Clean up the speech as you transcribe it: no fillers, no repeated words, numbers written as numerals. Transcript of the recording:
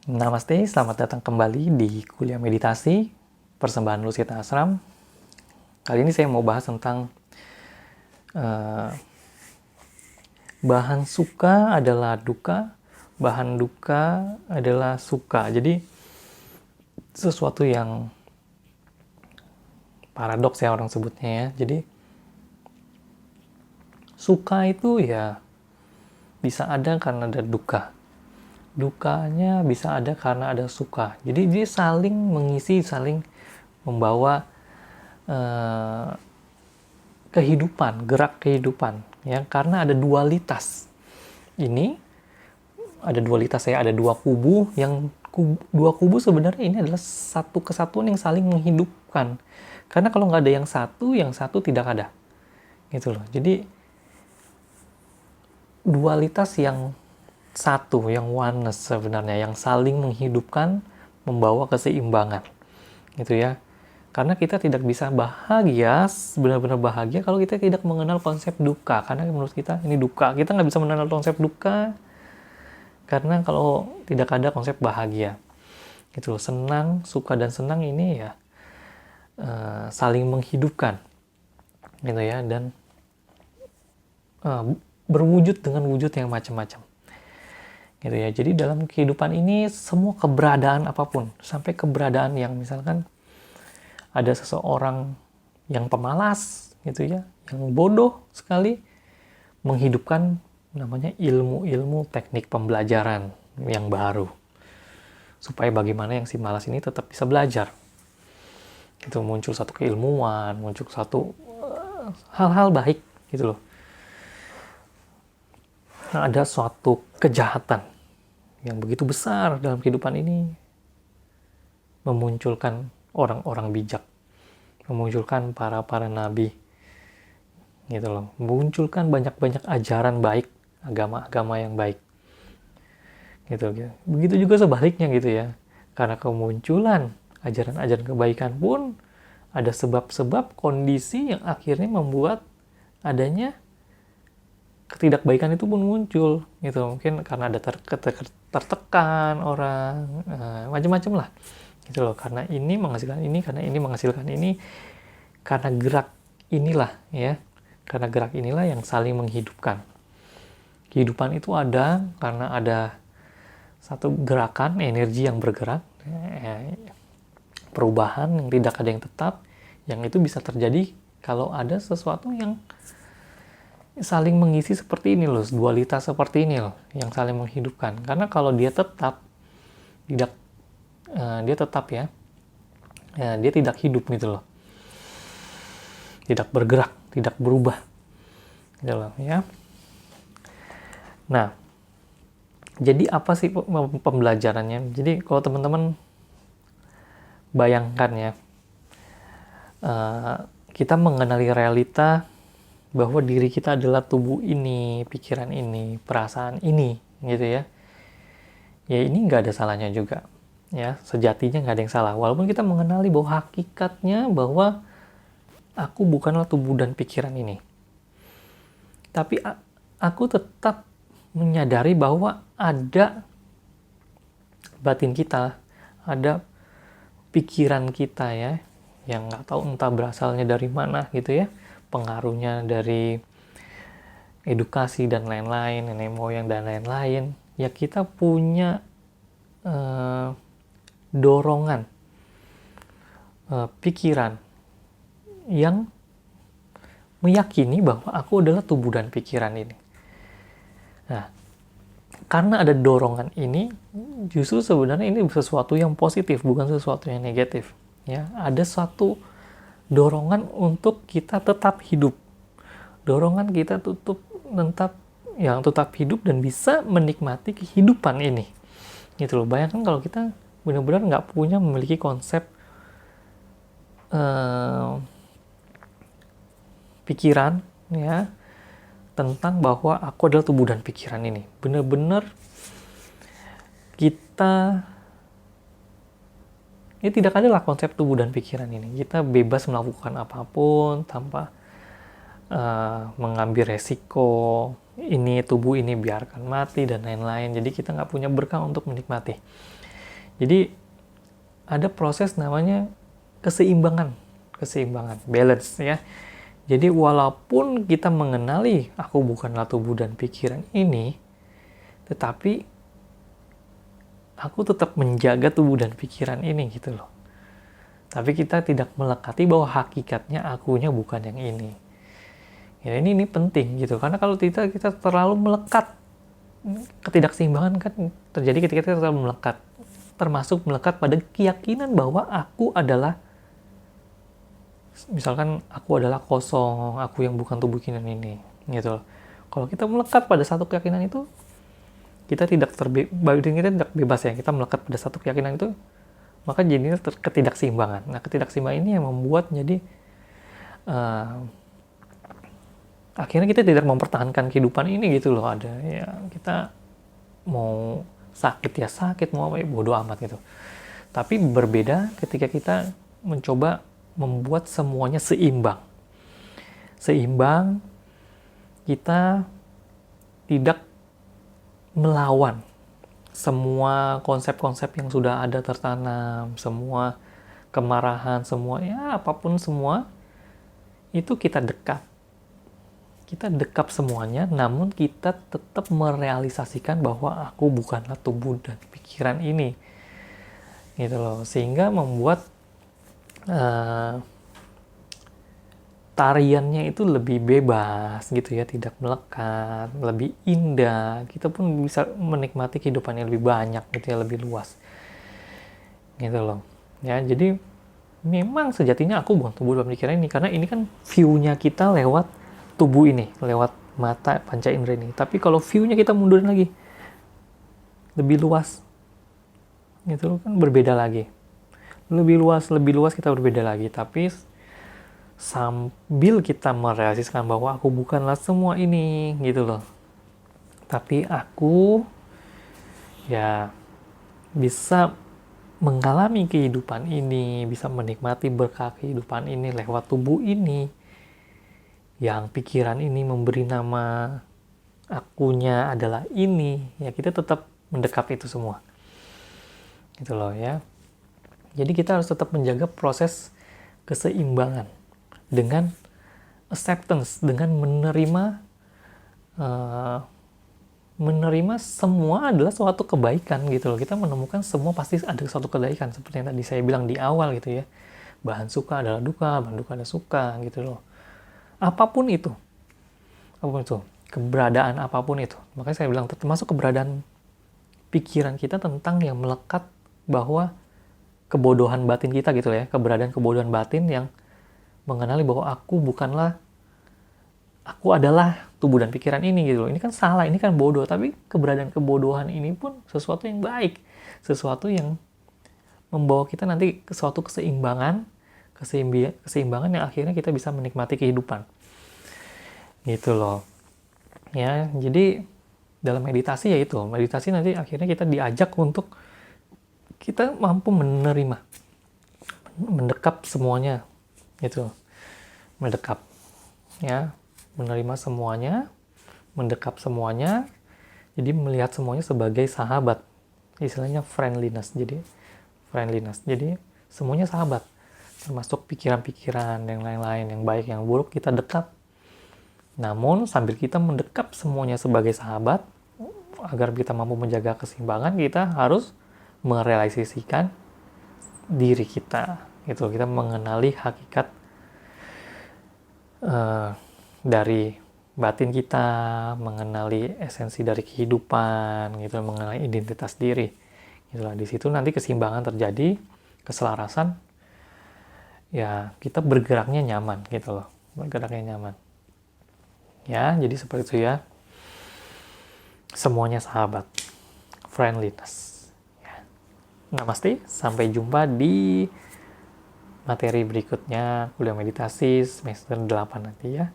Namaste, selamat datang kembali di kuliah meditasi persembahan Lusita Ashram. Kali ini saya mau bahas tentang bahan suka adalah duka, bahan duka adalah suka. Jadi sesuatu yang paradoks ya orang sebutnya ya. Jadi suka itu ya bisa ada karena ada duka. Dukanya bisa ada karena ada suka. Jadi dia saling mengisi, saling membawa kehidupan, gerak kehidupan, ya, karena ada dualitas. Ini ada dualitas ya, ada dua kubu dua kubu sebenarnya ini adalah satu kesatuan yang saling menghidupkan. Karena kalau nggak ada yang satu tidak ada, gitu loh. Jadi dualitas yang satu, yang oneness sebenarnya, yang saling menghidupkan, membawa keseimbangan, gitu ya. Karena kita tidak bisa bahagia, benar-benar bahagia kalau kita tidak mengenal konsep duka. Karena menurut kita ini duka, kita nggak bisa mengenal konsep duka karena kalau tidak ada konsep bahagia, gitu loh. Senang, suka dan senang ini ya saling menghidupkan, gitu ya, dan berwujud dengan wujud yang macam-macam, gitu ya. Jadi dalam kehidupan ini semua keberadaan apapun, sampai keberadaan yang misalkan ada seseorang yang pemalas, gitu ya, yang bodoh sekali, menghidupkan namanya ilmu-ilmu teknik pembelajaran yang baru, supaya bagaimana yang si malas ini tetap bisa belajar. Itu muncul satu keilmuan, muncul satu hal-hal baik, gitu loh. Nah, ada suatu kejahatan yang begitu besar dalam kehidupan ini, memunculkan orang-orang bijak, memunculkan para nabi, gitu loh, memunculkan banyak-banyak ajaran baik, agama-agama yang baik, gitu. Begitu juga sebaliknya, gitu ya. Karena kemunculan ajaran-ajaran kebaikan pun ada sebab-sebab kondisi yang akhirnya membuat adanya ketidakbaikan itu pun muncul, gitu. Mungkin karena ada tertekan orang, macam-macam lah, gitu loh. Karena ini menghasilkan ini, karena ini menghasilkan ini, karena gerak inilah ya, karena gerak inilah yang saling menghidupkan. Kehidupan itu ada karena ada satu gerakan energi yang bergerak, perubahan yang tidak ada yang tetap, yang itu bisa terjadi kalau ada sesuatu yang saling mengisi seperti ini loh, dualitas seperti ini loh, yang saling menghidupkan. Karena kalau dia tetap tidak, dia tetap ya, dia tidak hidup, gitu loh, tidak bergerak, tidak berubah, gitu loh ya. Nah, jadi apa sih pembelajarannya? Jadi kalau teman-teman bayangkan ya, kita mengenali realita bahwa diri kita adalah tubuh ini, pikiran ini, perasaan ini, gitu ya. Ya ini nggak ada salahnya juga, ya, sejatinya nggak ada yang salah. Walaupun kita mengenali bahwa hakikatnya bahwa aku bukanlah tubuh dan pikiran ini, tapi aku tetap menyadari bahwa ada batin kita, ada pikiran kita ya, yang nggak tahu entah berasalnya dari mana, gitu ya. Pengaruhnya dari edukasi dan lain-lain, nenek moyang dan lain-lain, ya kita punya dorongan pikiran yang meyakini bahwa aku adalah tubuh dan pikiran ini. Nah, karena ada dorongan ini, justru sebenarnya ini sesuatu yang positif, bukan sesuatu yang negatif. Ya, ada suatu dorongan untuk kita tetap hidup, dorongan kita tetap hidup dan bisa menikmati kehidupan ini, gitu loh. Bayangkan kalau kita benar-benar nggak punya memiliki konsep pikiran ya tentang bahwa aku adalah tubuh dan pikiran ini. Benar-benar kita ini tidak adalah konsep tubuh dan pikiran ini. Kita bebas melakukan apapun tanpa mengambil resiko. Ini tubuh ini biarkan mati dan lain-lain. Jadi kita nggak punya berkah untuk menikmati. Jadi ada proses namanya keseimbangan, balance ya. Jadi walaupun kita mengenali aku bukanlah tubuh dan pikiran ini, tetapi aku tetap menjaga tubuh dan pikiran ini gitu loh. Tapi kita tidak melekati bahwa hakikatnya akunya bukan yang ini. Ya ini penting gitu, karena kalau kita terlalu melekat, ketidakseimbangan kan terjadi ketika kita terlalu melekat, termasuk melekat pada keyakinan bahwa aku adalah, misalkan aku adalah kosong, aku yang bukan tubuh ini gitu loh. Kalau kita melekat pada satu keyakinan itu, kita tidak bebas ya, kita melekat pada satu keyakinan itu, maka jadinya ketidakseimbangan. Nah, ketidakseimbangan ini yang membuat jadi akhirnya kita tidak mempertahankan kehidupan ini gitu loh. Ada ya, kita mau sakit ya sakit, mau apa ya bodo amat gitu. Tapi berbeda ketika kita mencoba membuat semuanya seimbang. Kita tidak melawan semua konsep-konsep yang sudah ada tertanam, semua kemarahan, semua ya apapun semua itu kita dekap semuanya, namun kita tetap merealisasikan bahwa aku bukanlah tubuh dan pikiran ini gitu loh, sehingga membuat tariannya itu lebih bebas gitu ya, tidak melekat, lebih indah. Kita pun bisa menikmati kehidupan yang lebih banyak gitu ya, lebih luas gitu loh ya. Jadi memang sejatinya aku bukan tubuh dan pikiran ini, karena ini kan view-nya kita lewat tubuh ini, lewat mata panca indera ini. Tapi kalau view-nya kita mundurin lagi, lebih luas gitu kan, berbeda lagi. Lebih luas kita berbeda lagi. Tapi sambil kita merealisasikan bahwa aku bukanlah semua ini gitu loh, tapi aku ya bisa mengalami kehidupan ini, bisa menikmati berkah kehidupan ini lewat tubuh ini, yang pikiran ini memberi nama akunya adalah ini, ya kita tetap mendekap itu semua gitu loh ya. Jadi kita harus tetap menjaga proses keseimbangan dengan acceptance, dengan menerima semua adalah suatu kebaikan gitu loh. Kita menemukan semua pasti ada suatu kebaikan, seperti yang tadi saya bilang di awal gitu ya. Bahan suka adalah duka, bahan duka adalah suka gitu loh. Apapun itu, keberadaan apapun itu. Makanya saya bilang termasuk keberadaan pikiran kita tentang yang melekat bahwa kebodohan batin kita gitu ya, keberadaan kebodohan batin yang mengenali bahwa aku adalah tubuh dan pikiran ini gitu loh. Ini kan salah, ini kan bodoh, tapi keberadaan kebodohan ini pun sesuatu yang baik, sesuatu yang membawa kita nanti ke suatu keseimbangan yang akhirnya kita bisa menikmati kehidupan gitu loh ya. Jadi dalam meditasi ya itu, meditasi nanti akhirnya kita diajak untuk kita mampu mendekap semuanya gitu, mendekap ya, menerima semuanya, mendekap semuanya, jadi melihat semuanya sebagai sahabat, istilahnya friendliness. Jadi semuanya sahabat, termasuk pikiran-pikiran yang lain-lain, yang baik, yang buruk kita dekap. Namun sambil kita mendekap semuanya sebagai sahabat, agar kita mampu menjaga keseimbangan, kita harus merealisasikan diri kita gitu. Kita mengenali hakikat dari batin kita, mengenali esensi dari kehidupan gitu, mengenali identitas diri gitu. Di situ nanti keseimbangan terjadi, keselarasan ya, kita bergeraknya nyaman gitu loh, bergeraknya nyaman ya. Jadi seperti itu ya, semuanya sahabat, friendliness. Namaste, sampai jumpa di materi berikutnya kuliah meditasi semester 8 nanti ya.